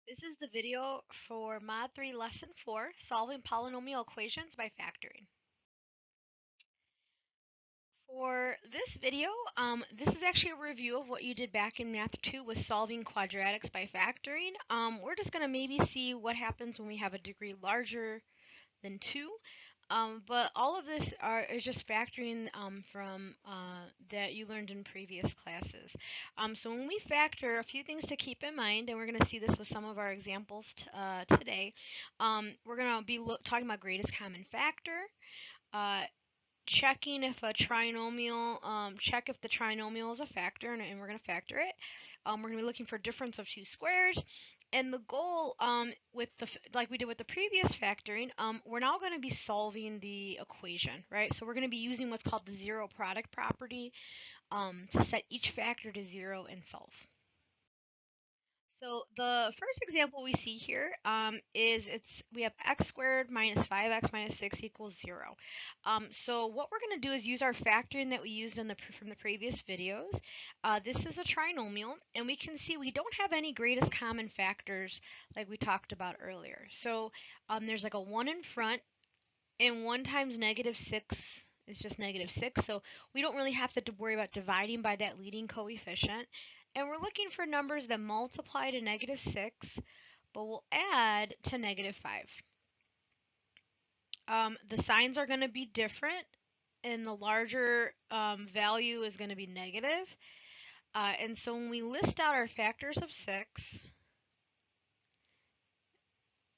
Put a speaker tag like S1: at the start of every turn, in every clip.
S1: This is the video for Mod 3 Lesson 4, Solving Polynomial Equations by Factoring. For this video, this is actually a review of what you did back in Math 2 with solving quadratics by factoring. We're just going to maybe see what happens when we have a degree larger than 2. But all of this is just factoring from that you learned in previous classes. So when we factor, a few things to keep in mind, and we're going to see this with some of our examples today. We're going to be talking about greatest common factor, checking if a trinomial, check if the trinomial is a factor, and we're going to factor it. We're going to be looking for difference of two squares. And the goal, like we did with the previous factoring, we're now going to be solving the equation, right? So we're going to be using what's called the zero product property to set each factor to 0 and solve. So the first example we see here is we have x squared minus 5x minus 6 equals 0. So what we're going to do is use our factoring that we used from the previous videos. This is a trinomial, and we can see we don't have any greatest common factors like we talked about earlier. So there's like a 1 in front, and 1 times negative 6 is just negative 6. So we don't really have to worry about dividing by that leading coefficient. And we're looking for numbers that multiply to negative 6, but will add to negative 5. The signs are going to be different, and the larger value is going to be negative. And so when we list out our factors of 6,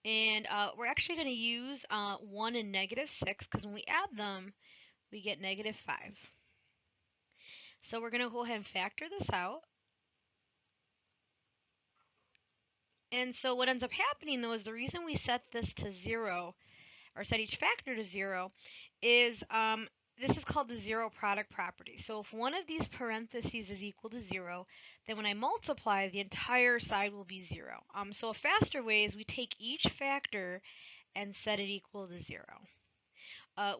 S1: and we're actually going to use 1 and negative 6, because when we add them, we get negative 5. So we're going to go ahead and factor this out. And so what ends up happening, though, is the reason we set this to 0, or set each factor to 0, is this is called the zero product property. So if one of these parentheses is equal to 0, then when I multiply, the entire side will be 0. So a faster way is we take each factor and set it equal to 0.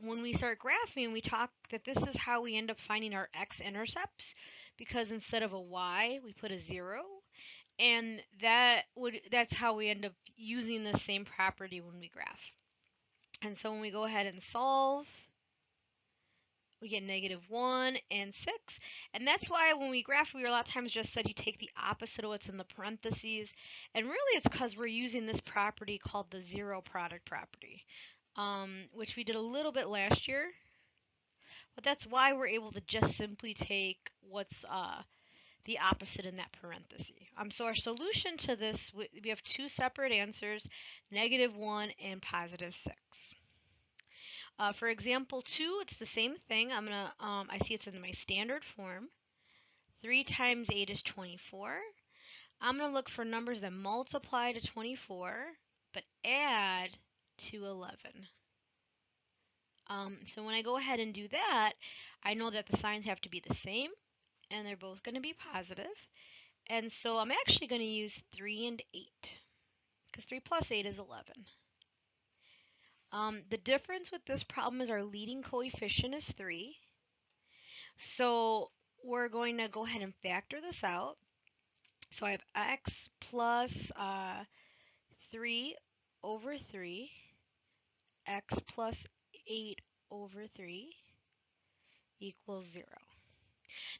S1: When we start graphing, we talk that this is how we end up finding our x-intercepts, because instead of a y, we put a 0. And that's how we end up using the same property when we graph. And so when we go ahead and solve, we get negative 1 and 6. And that's why when we graph, we a lot of times just said you take the opposite of what's in the parentheses. And really it's because we're using this property called the zero product property, which we did a little bit last year. But that's why we're able to just simply take what's the opposite in that parenthesis. So our solution to this, we have two separate answers, negative 1 and positive 6. For example 2, it's the same thing. I see it's in my standard form. 3 times 8 is 24. I'm going to look for numbers that multiply to 24, but add to 11. So when I go ahead and do that, I know that the signs have to be the same, and they're both going to be positive. And so I'm actually going to use 3 and 8, because 3 plus 8 is 11. The difference with this problem is our leading coefficient is 3. So we're going to go ahead and factor this out. So I have x plus 3 over 3, x plus 8 over 3 equals 0.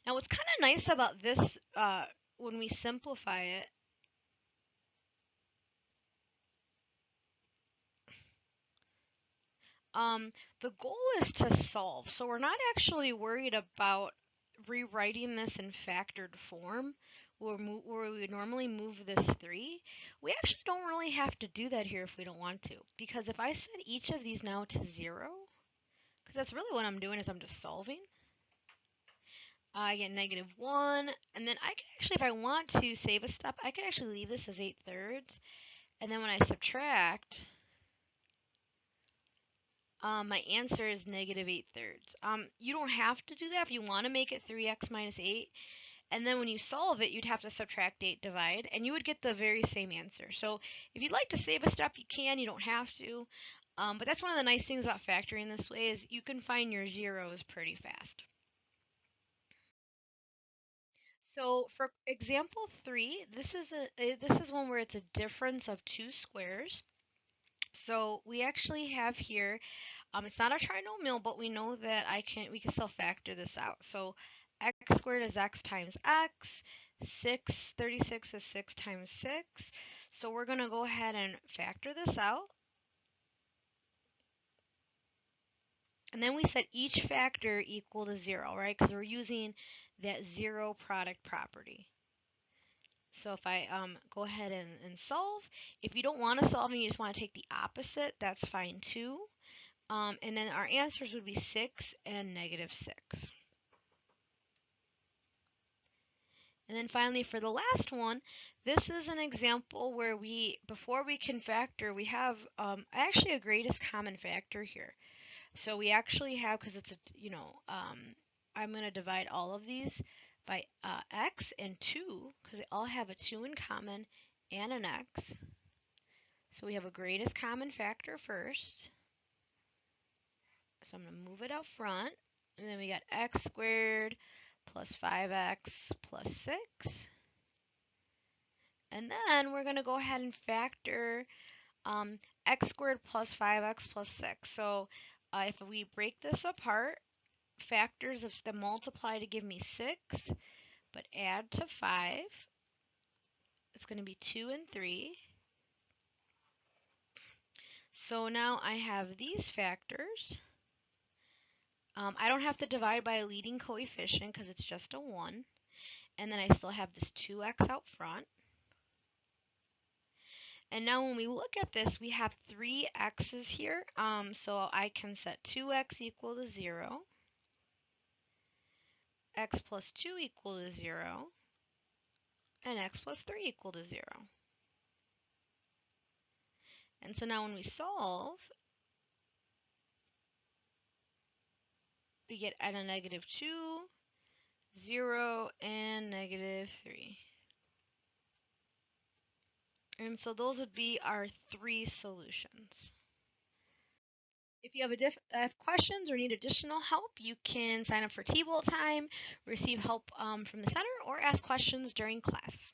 S1: Now what's kind of nice about this, when we simplify it, the goal is to solve. So we're not actually worried about rewriting this in factored form where we would normally move this 3. We actually don't really have to do that here if we don't want to, because if I set each of these now to 0, because that's really what I'm doing is I'm just solving, I get negative 1, and then I can actually, if I want to save a step, I can actually leave this as 8/3, and then when I subtract, my answer is negative 8/3. You don't have to do that if you want to make it 3x minus 8. And then when you solve it, you'd have to subtract 8, divide, and you would get the very same answer. So if you'd like to save a step, you can. You don't have to. But that's one of the nice things about factoring this way is you can find your zeros pretty fast. So for example 3, this is one where it's a difference of two squares. So we actually have here, it's not a trinomial, but we know that we can still factor this out. So x squared is x times x, 36 is 6 times 6. So we're going to go ahead and factor this out. And then we set each factor equal to 0, right? Because we're using that zero product property. So if I go ahead and solve, if you don't want to solve and you just want to take the opposite, that's fine too. And then our answers would be 6 and negative 6. And then finally for the last one, this is an example where before we can factor, we have actually a greatest common factor here. So we actually have, because it's I'm going to divide all of these by x and 2, because they all have a 2 in common and an x. So we have a greatest common factor first. So I'm going to move it out front. And then we got x squared plus 5x plus 6. And then we're going to go ahead and factor x squared plus 5x plus 6. So if we break this apart, factors of the multiply to give me 6, but add to 5, it's going to be 2 and 3. So now I have these factors. I don't have to divide by a leading coefficient because it's just a 1. And then I still have this 2x out front. And now when we look at this, we have 3 x's here. So I can set 2x equal to 0, x plus 2 equal to 0, and x plus 3 equal to 0. And so now when we solve, we get at a negative 2, 0, and negative 3. And so those would be our 3 solutions. If you have questions or need additional help, you can sign up for T-Bolt time, receive help from the center, or ask questions during class.